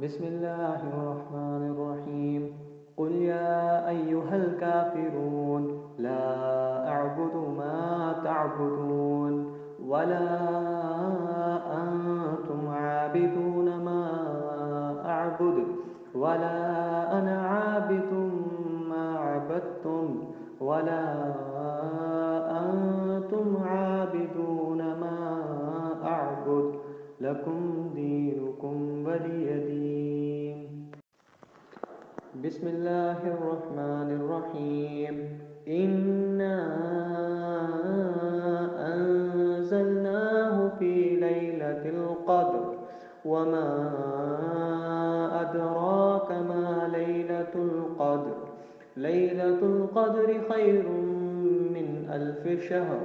بسم الله الرحمن الرحيم. قل يا أيها الكافرون لا أعبد ما تعبدون ولا أنتم عابدون ما أعبد ولا أنا عابد ما عبدتم ولا أنتم عابدون ما أعبد لكم دينكم ولي دين. بسم الله الرحمن الرحيم. إنا أنزلناه في ليلة القدر وما أدراك ما ليلة القدر. ليلة القدر خير من ألف شهر.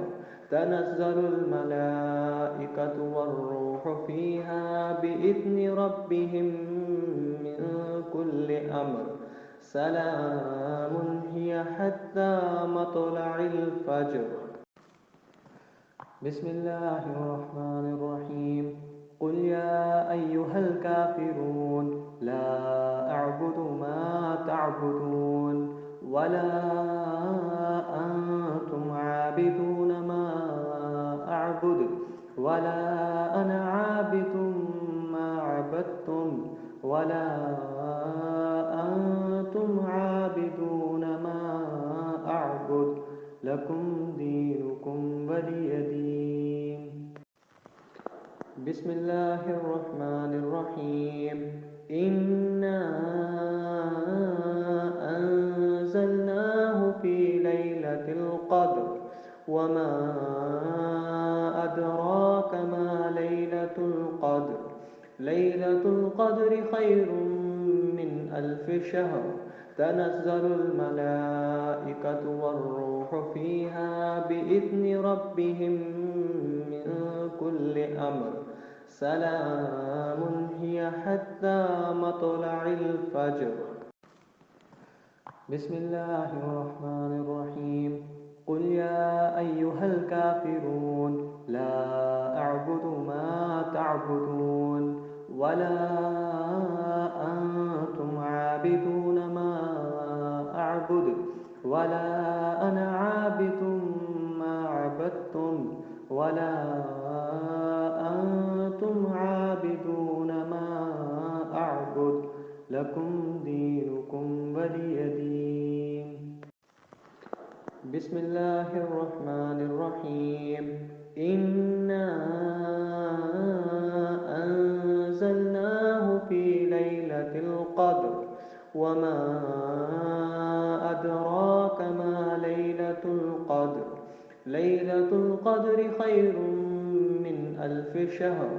تنزل الملائكة والروح فيها بإذن ربهم من كل أمر. سلام هي حتى مطلع الفجر. بسم الله الرحمن الرحيم. قل يا أيها الكافرون لا أعبد ما تعبدون ولا أنتم عابدون ما أعبد ولا أنا عابد ما عبدتم ولا أنتم عابدون ما أعبد لكم دينكم ولي دين. بسم الله الرحمن الرحيم. إنا أنزلناه في ليلة القدر وما أدراك ما ليلة القدر. ليلة القدر خير من ألف شهر. تنزل الملائكة والروح فيها بإذن ربهم من كل أمر. سلام هي حتى مطلع الفجر. بسم الله الرحمن الرحيم. قل يا أيها الكافرون لا أعبد ما تعبدون ولا أنتم عابدون ما أعبد ولا أنا عابد ما عبدتم ولا أنتم عابدون ما أعبد لكم دينكم ولي دين. بسم الله الرحمن الرحيم. إنا أنزلناه في ليلة القدر وما أدراك ما ليلة القدر. ليلة القدر خير من ألف شهر.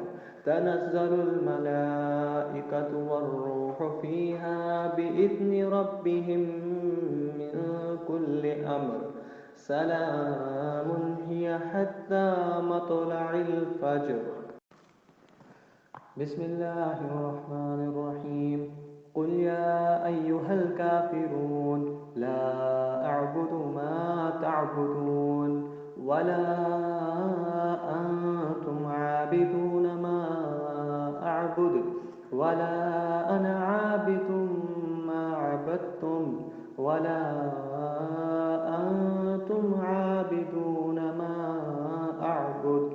تنزل الملائكة والروح فيها بإذن ربهم من كل أمر. سلام هي حتى مطلع الفجر. بسم الله الرحمن الرحيم. قل يا أيها الكافرون لا أعبد ما تعبدون ولا أنتم عابدون ما أعبد ولا أنا عابد ما عبدتم ولا أنتم عابدون ما أعبد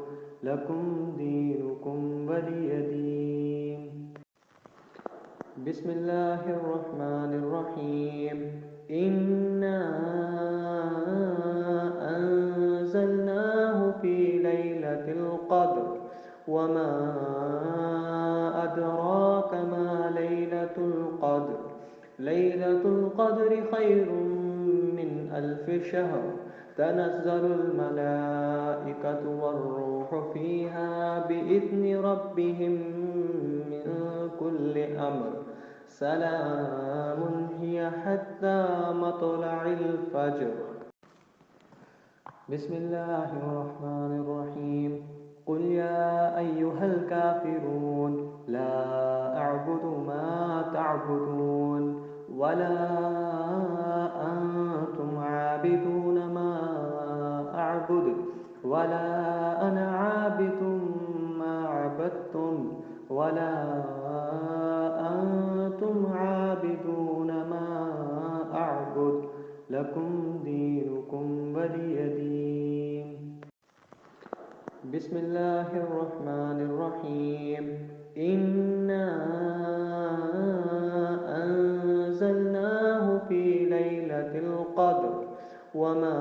لكم دينكم ولي دين. بسم الله الرحمن الرحيم. إنا أنزلناه في ليلة القدر وما أدراك ما ليلة القدر. ليلة القدر خير من ألف شهر. تنزل الملائكة والروح فيها بإذن ربهم من كل أمر. سلام هي حتى مطلع الفجر. بسم الله الرحمن الرحيم. قل يا أيها الكافرون لا أعبد ما تعبدون ولا أنتم عابدون ما أعبد ولا أنا عابد ما عبدتم ولا أنتم عابدون ما أعبد لكم دينكم ولي دين. بسم الله الرحمن الرحيم. إنا أنزلناه في ليلة القدر وما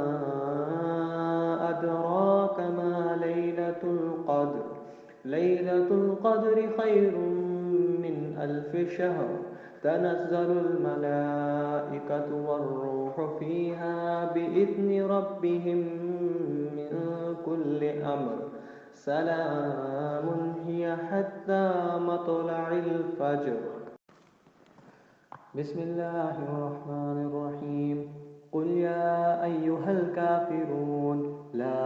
أدراك ما ليلة القدر. ليلة القدر خير من 1000 شهر. تنزل الملائكة والروح فيها بإذن ربهم من كل أمر. سلام هي حتى مطلع الفجر. بسم الله الرحمن الرحيم. قل يا أيها الكافرون لا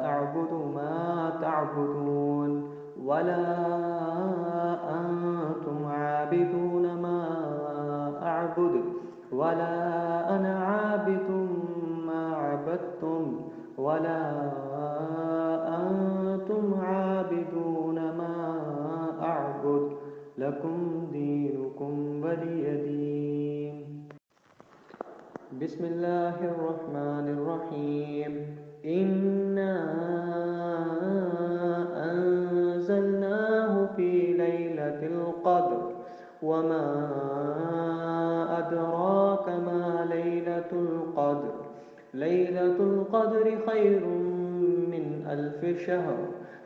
أعبد ما تعبدون ولا أنتم عابدون ما أعبد ولا أنا عابد ما عبدتم ولا أنتم عابدون ما أعبد لكم دينكم ولي دين. بسم الله الرحمن الرحيم. إنا أنزلناه في ليلة القدر وما أدراك ما ليلة القدر. ليلة القدر خير من 1000 شهر.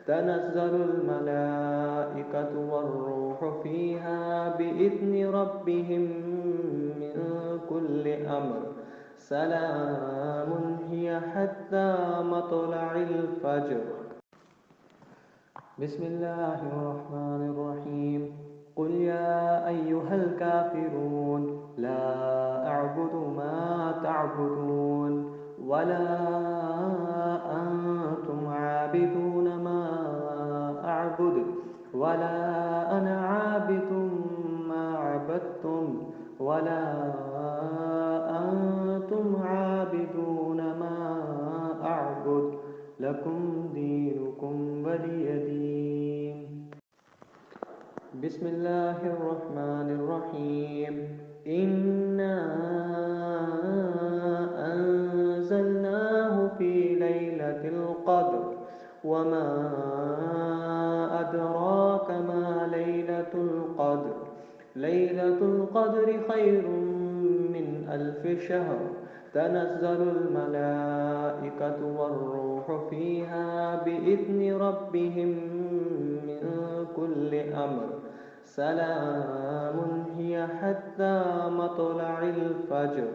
تنزل الملائكة والروح فيها بإذن ربهم من كل أمر. سلام هي حتى مطلع الفجر. بسم الله الرحمن الرحيم. قل يا أيها الكافرون لا أعبد ما تعبدون ولا أنتم عابدون ما أعبد ولا أنا عابد ما عبدتم ولا أنتم عابدون ما أعبد لكم دينكم ولي دين. بسم الله الرحمن الرحيم. إنا أنزلناه في ليلة القدر وما أدراك ما ليلة القدر. ليلة القدر خير من 1000 شهر. تنزل الملائكة والروح فيها بإذن ربهم من كل أمر. سلام هي حتى مطلع الفجر.